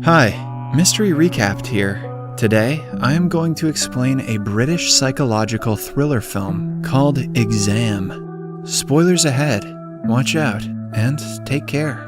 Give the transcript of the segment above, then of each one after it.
Hi, Mystery Recapped here. Today, I am going to explain a British psychological thriller film called Exam. Spoilers ahead, watch out, and take care.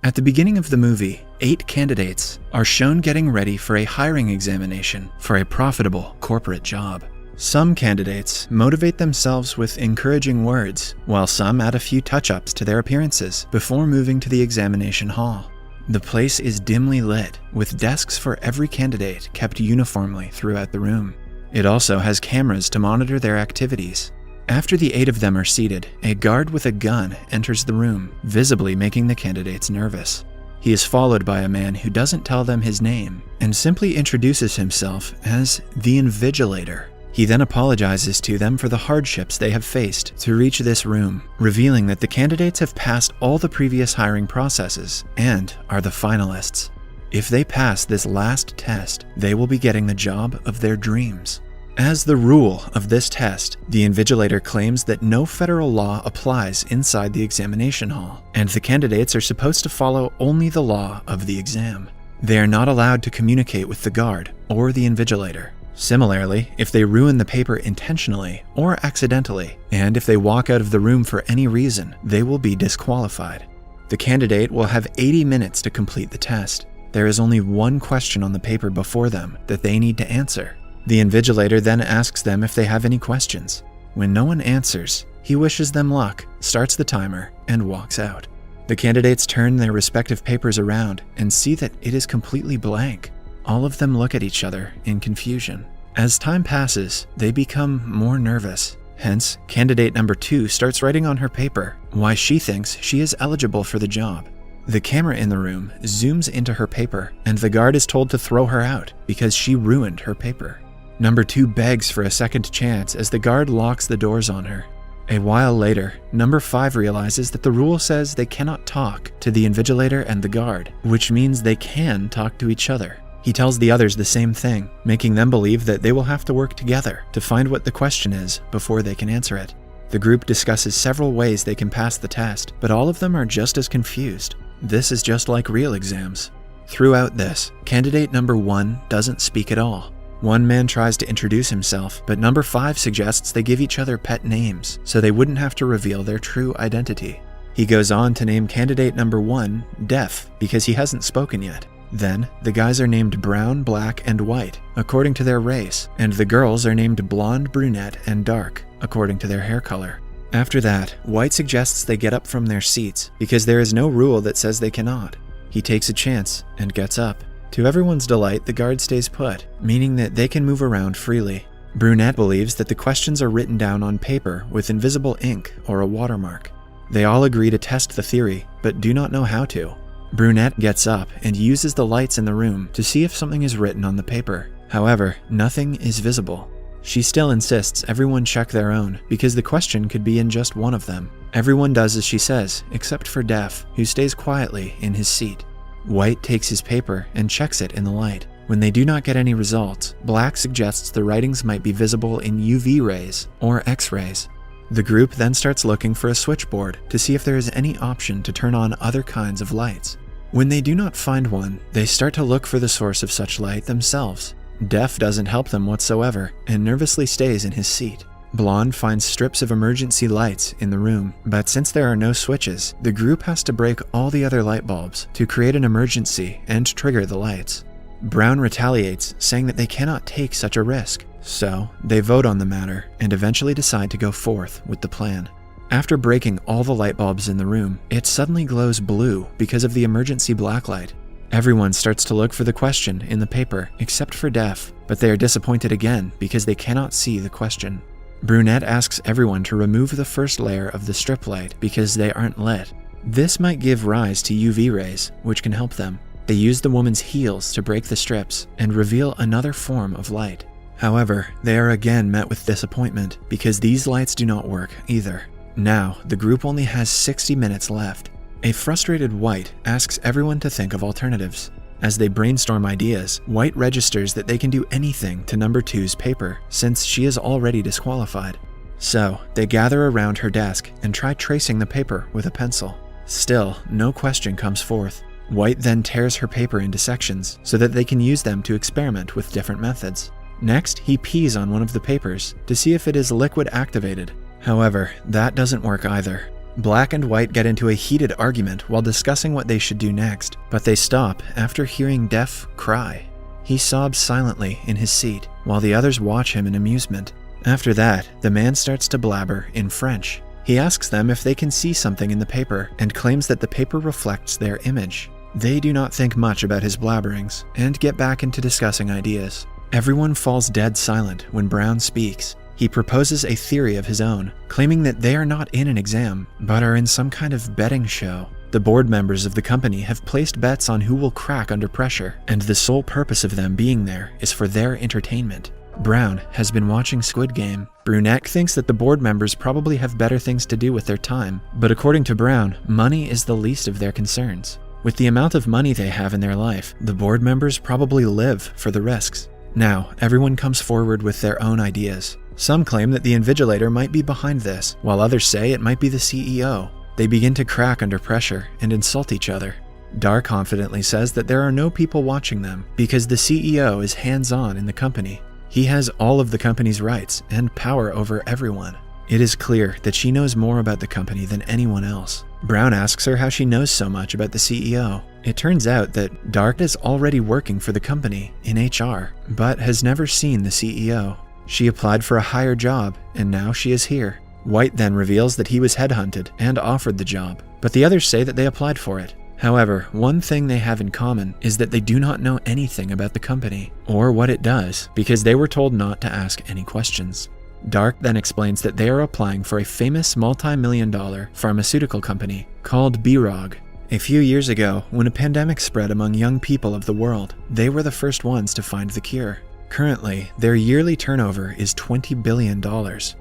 At the beginning of the movie, 8 candidates are shown getting ready for a hiring examination for a profitable corporate job. Some candidates motivate themselves with encouraging words, while some add a few touch-ups to their appearances before moving to the examination hall. The place is dimly lit, with desks for every candidate kept uniformly throughout the room. It also has cameras to monitor their activities. After the 8 of them are seated, a guard with a gun enters the room, visibly making the candidates nervous. He is followed by a man who doesn't tell them his name and simply introduces himself as the Invigilator. He then apologizes to them for the hardships they have faced to reach this room, revealing that the candidates have passed all the previous hiring processes and are the finalists. If they pass this last test, they will be getting the job of their dreams. As the rule of this test, the Invigilator claims that no federal law applies inside the examination hall, and the candidates are supposed to follow only the law of the exam. They are not allowed to communicate with the guard or the Invigilator. Similarly, if they ruin the paper intentionally or accidentally, and if they walk out of the room for any reason, they will be disqualified. The candidate will have 80 minutes to complete the test. There is only one question on the paper before them that they need to answer. The Invigilator then asks them if they have any questions. When no one answers, he wishes them luck, starts the timer, and walks out. The candidates turn their respective papers around and see that it is completely blank. All of them look at each other in confusion. As time passes, they become more nervous. Hence, candidate number 2 starts writing on her paper why she thinks she is eligible for the job. The camera in the room zooms into her paper, and the guard is told to throw her out because she ruined her paper. Number 2 begs for a second chance as the guard locks the doors on her. A while later, number 5 realizes that the rule says they cannot talk to the Invigilator and the guard, which means they can talk to each other. He tells the others the same thing, making them believe that they will have to work together to find what the question is before they can answer it. The group discusses several ways they can pass the test, but all of them are just as confused. This is just like real exams. Throughout this, candidate number 1 doesn't speak at all. One man tries to introduce himself, but number 5 suggests they give each other pet names so they wouldn't have to reveal their true identity. He goes on to name candidate number 1 Deaf because he hasn't spoken yet. Then, the guys are named brown, black, and white, according to their race, and the girls are named blonde, brunette, and dark, according to their hair color. After that, White suggests they get up from their seats, because there is no rule that says they cannot. He takes a chance and gets up. To everyone's delight, the guard stays put, meaning that they can move around freely. Brunette believes that the questions are written down on paper with invisible ink or a watermark. They all agree to test the theory, but do not know how to. Brunette gets up and uses the lights in the room to see if something is written on the paper. However, nothing is visible. She still insists everyone check their own because the question could be in just one of them. Everyone does as she says, except for Deaf, who stays quietly in his seat. White takes his paper and checks it in the light. When they do not get any results, Black suggests the writings might be visible in UV rays or X-rays. The group then starts looking for a switchboard to see if there is any option to turn on other kinds of lights. When they do not find one, they start to look for the source of such light themselves. Deaf doesn't help them whatsoever and nervously stays in his seat. Blonde finds strips of emergency lights in the room, but since there are no switches, the group has to break all the other light bulbs to create an emergency and trigger the lights. Brown retaliates, saying that they cannot take such a risk. So, they vote on the matter and eventually decide to go forth with the plan. After breaking all the light bulbs in the room, it suddenly glows blue because of the emergency blacklight. Everyone starts to look for the question in the paper except for Deaf, but they are disappointed again because they cannot see the question. Brunette asks everyone to remove the first layer of the strip light because they aren't lit. This might give rise to UV rays, which can help them. They use the woman's heels to break the strips and reveal another form of light. However, they are again met with disappointment because these lights do not work either. Now, the group only has 60 minutes left. A frustrated White asks everyone to think of alternatives. As they brainstorm ideas, White registers that they can do anything to number 2's paper since she is already disqualified. So, they gather around her desk and try tracing the paper with a pencil. Still, no question comes forth. White then tears her paper into sections so that they can use them to experiment with different methods. Next, he pees on one of the papers to see if it is liquid activated. However, that doesn't work either. Black and White get into a heated argument while discussing what they should do next, but they stop after hearing Def cry. He sobs silently in his seat while the others watch him in amusement. After that, the man starts to blabber in French. He asks them if they can see something in the paper and claims that the paper reflects their image. They do not think much about his blabberings and get back into discussing ideas. Everyone falls dead silent when Brown speaks. He proposes a theory of his own, claiming that they are not in an exam, but are in some kind of betting show. The board members of the company have placed bets on who will crack under pressure, and the sole purpose of them being there is for their entertainment. Brown has been watching Squid Game. Brunette thinks that the board members probably have better things to do with their time, but according to Brown, money is the least of their concerns. With the amount of money they have in their life, the board members probably live for the risks. Now, everyone comes forward with their own ideas. Some claim that the Invigilator might be behind this, while others say it might be the CEO. They begin to crack under pressure and insult each other. Dar confidently says that there are no people watching them because the CEO is hands-on in the company. He has all of the company's rights and power over everyone. It is clear that she knows more about the company than anyone else. Brown asks her how she knows so much about the CEO. It turns out that Dark is already working for the company in HR, but has never seen the CEO. She applied for a higher job, and now she is here. White then reveals that he was headhunted and offered the job, but the others say that they applied for it. However, one thing they have in common is that they do not know anything about the company, or what it does, because they were told not to ask any questions. Dark then explains that they are applying for a famous multi-million-dollar pharmaceutical company called B-Rog. A few years ago, when a pandemic spread among young people of the world, they were the first ones to find the cure. Currently, their yearly turnover is $20 billion,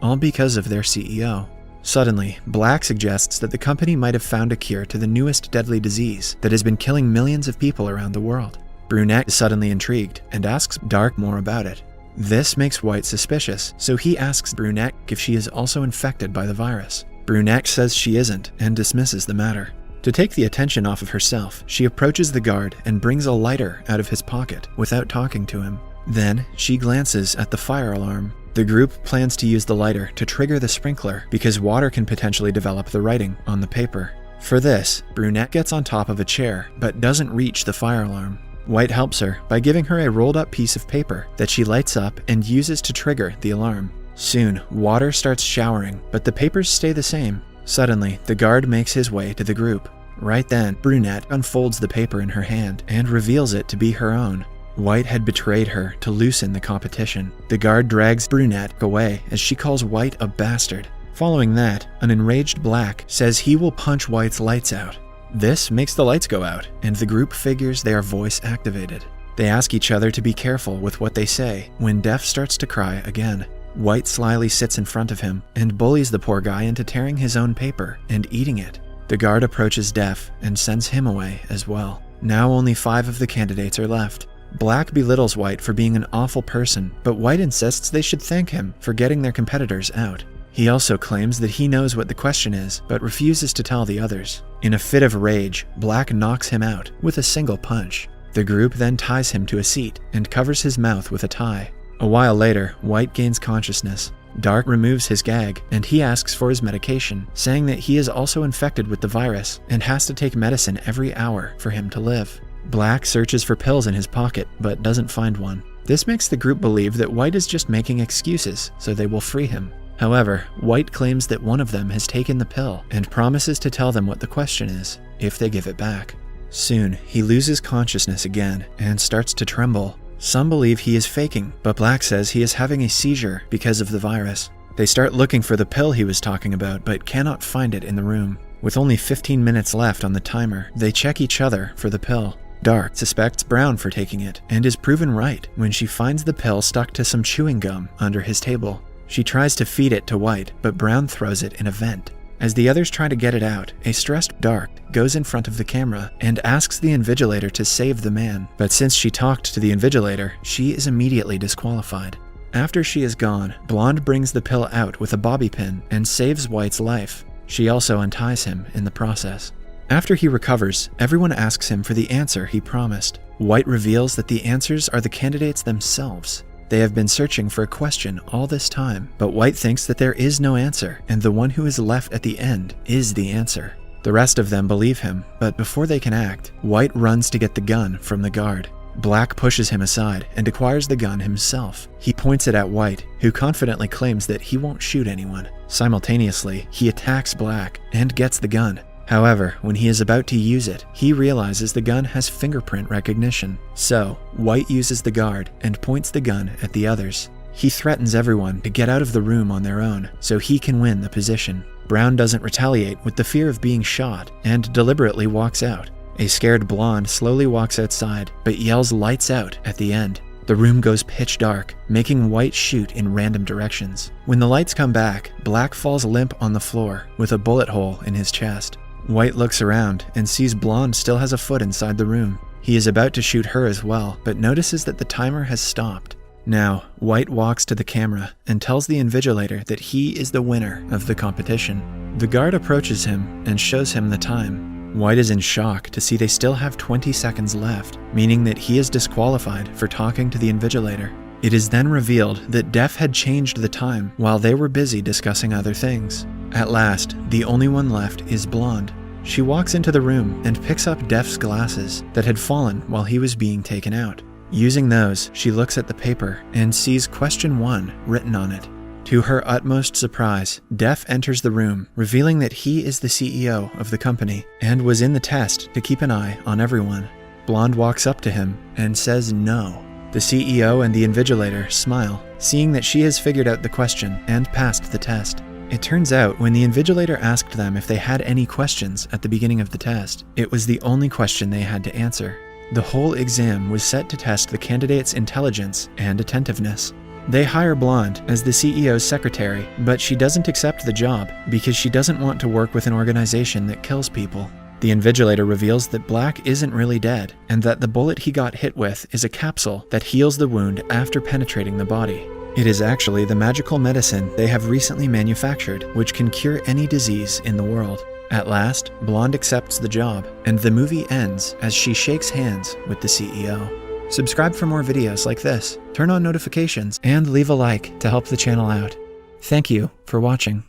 all because of their CEO. Suddenly, Black suggests that the company might have found a cure to the newest deadly disease that has been killing millions of people around the world. Brunette is suddenly intrigued and asks Dark more about it. This makes White suspicious, so he asks Brunette if she is also infected by the virus. Brunette says she isn't and dismisses the matter. To take the attention off of herself, she approaches the guard and brings a lighter out of his pocket without talking to him. Then, she glances at the fire alarm. The group plans to use the lighter to trigger the sprinkler because water can potentially develop the writing on the paper. For this, Brunette gets on top of a chair but doesn't reach the fire alarm. White helps her by giving her a rolled up piece of paper that she lights up and uses to trigger the alarm. Soon, water starts showering, but the papers stay the same. Suddenly, the guard makes his way to the group. Right then, Brunette unfolds the paper in her hand and reveals it to be her own. White had betrayed her to loosen the competition. The guard drags Brunette away as she calls White a bastard. Following that, an enraged Black says he will punch White's lights out. This makes the lights go out, and the group figures they are voice activated. They ask each other to be careful with what they say when Def starts to cry again. White slyly sits in front of him and bullies the poor guy into tearing his own paper and eating it. The guard approaches Def and sends him away as well. Now only 5 of the candidates are left. Black belittles White for being an awful person, but White insists they should thank him for getting their competitors out. He also claims that he knows what the question is, but refuses to tell the others. In a fit of rage, Black knocks him out with a single punch. The group then ties him to a seat and covers his mouth with a tie. A while later, White gains consciousness. Dark removes his gag, and he asks for his medication, saying that he is also infected with the virus and has to take medicine every hour for him to live. Black searches for pills in his pocket, but doesn't find one. This makes the group believe that White is just making excuses, so they will free him. However, White claims that one of them has taken the pill and promises to tell them what the question is, if they give it back. Soon, he loses consciousness again and starts to tremble. Some believe he is faking, but Black says he is having a seizure because of the virus. They start looking for the pill he was talking about, but cannot find it in the room. With only 15 minutes left on the timer, they check each other for the pill. Dark suspects Brown for taking it, and is proven right when she finds the pill stuck to some chewing gum under his table. She tries to feed it to White, but Brown throws it in a vent. As the others try to get it out, a stressed Dark goes in front of the camera and asks the Invigilator to save the man, but since she talked to the Invigilator, she is immediately disqualified. After she is gone, Blonde brings the pill out with a bobby pin and saves White's life. She also unties him in the process. After he recovers, everyone asks him for the answer he promised. White reveals that the answers are the candidates themselves. They have been searching for a question all this time, but White thinks that there is no answer, and the one who is left at the end is the answer. The rest of them believe him, but before they can act, White runs to get the gun from the guard. Black pushes him aside and acquires the gun himself. He points it at White, who confidently claims that he won't shoot anyone. Simultaneously, he attacks Black and gets the gun. However, when he is about to use it, he realizes the gun has fingerprint recognition. So, White uses the guard and points the gun at the others. He threatens everyone to get out of the room on their own so he can win the position. Brown doesn't retaliate with the fear of being shot and deliberately walks out. A scared blonde slowly walks outside, but yells "lights out" at the end. The room goes pitch dark, making White shoot in random directions. When the lights come back, Black falls limp on the floor with a bullet hole in his chest. White looks around and sees Blonde still has a foot inside the room. He is about to shoot her as well, but notices that the timer has stopped. Now, White walks to the camera and tells the invigilator that he is the winner of the competition. The guard approaches him and shows him the time. White is in shock to see they still have 20 seconds left, meaning that he is disqualified for talking to the invigilator. It is then revealed that Def had changed the time while they were busy discussing other things. At last, the only one left is Blonde. She walks into the room and picks up Def's glasses that had fallen while he was being taken out. Using those, she looks at the paper and sees question 1 written on it. To her utmost surprise, Def enters the room, revealing that he is the CEO of the company and was in the test to keep an eye on everyone. Blonde walks up to him and says no. The CEO and the invigilator smile, seeing that she has figured out the question and passed the test. It turns out when the invigilator asked them if they had any questions at the beginning of the test, it was the only question they had to answer. The whole exam was set to test the candidate's intelligence and attentiveness. They hire Blonde as the CEO's secretary, but she doesn't accept the job because she doesn't want to work with an organization that kills people. The invigilator reveals that Black isn't really dead, and that the bullet he got hit with is a capsule that heals the wound after penetrating the body. It is actually the magical medicine they have recently manufactured, which can cure any disease in the world. At last, Blonde accepts the job, and the movie ends as she shakes hands with the CEO. Subscribe for more videos like this, turn on notifications, and leave a like to help the channel out. Thank you for watching.